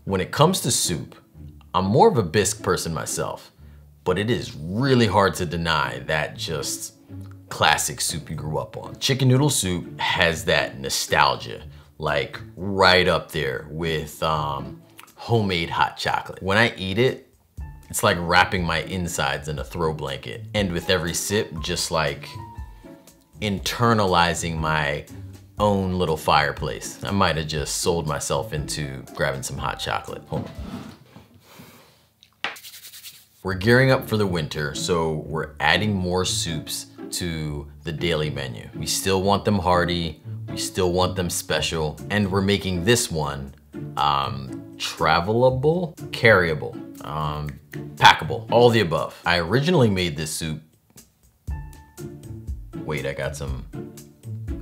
When it comes to soup, I'm more of a bisque person myself, but it is really hard to deny that just classic soup you grew up on. Chicken noodle soup has that nostalgia, like right up there with homemade hot chocolate. When I eat it, it's like wrapping my insides in a throw blanket. And with every sip, just like internalizing my own little fireplace. I might have just sold myself into grabbing some hot chocolate. Hold on. We're gearing up for the winter, so we're adding more soups to the daily menu. We still want them hearty, we still want them special, and we're making this one travelable, carryable, packable, all the above. I originally made this soup. Wait, I got some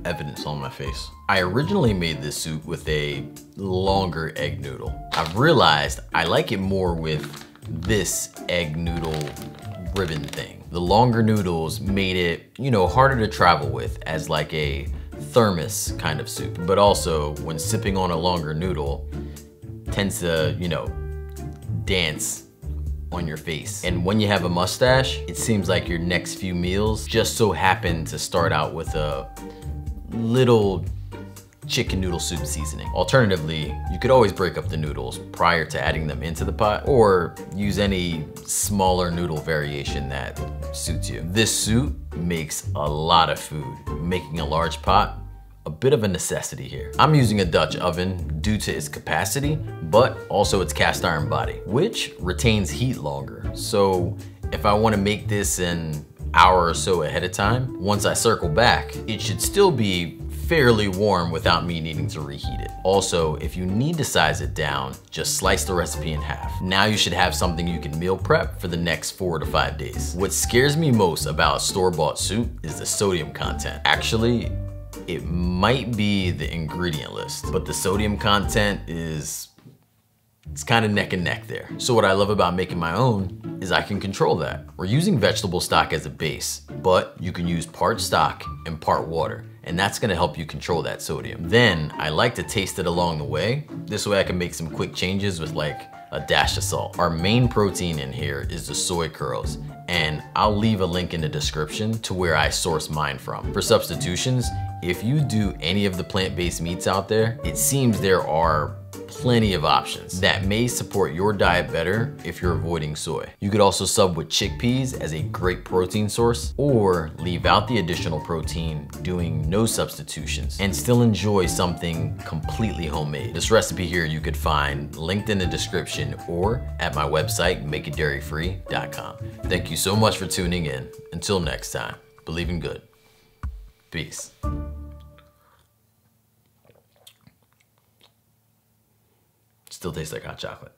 evidence on my face. I originally made this soup with a longer egg noodle. I've realized I like it more with this egg noodle ribbon thing. The longer noodles made it, you know, harder to travel with as like a thermos kind of soup. But also when sipping on a longer noodle tends to, you know, dance on your face. And when you have a mustache, it seems like your next few meals just so happen to start out with a little chicken noodle soup seasoning. Alternatively, you could always break up the noodles prior to adding them into the pot, or use any smaller noodle variation that suits you. This soup makes a lot of food. Making a large pot, a bit of a necessity here. I'm using a Dutch oven due to its capacity, but also its cast iron body, which retains heat longer. So if I want to make this an hour or so ahead of time, once I circle back, it should still be fairly warm without me needing to reheat it. Also, if you need to size it down, just slice the recipe in half. Now you should have something you can meal prep for the next 4 to 5 days. What scares me most about store-bought soup is the sodium content. Actually, it might be the ingredient list, but the sodium content it's kind of neck and neck there. So what I love about making my own is I can control that. We're using vegetable stock as a base, but you can use part stock and part water, and that's gonna help you control that sodium. Then I like to taste it along the way. This way I can make some quick changes with like a dash of salt. Our main protein in here is the soy curls, and I'll leave a link in the description to where I source mine from. For substitutions, if you do any of the plant-based meats out there, it seems there are plenty of options that may support your diet better if you're avoiding soy. You could also sub with chickpeas as a great protein source, or leave out the additional protein doing no substitutions and still enjoy something completely homemade. This recipe here you could find linked in the description or at my website, makeitdairyfree.com. Thank you so much for tuning in. Until next time, believe in good. Peace. Still tastes like hot chocolate.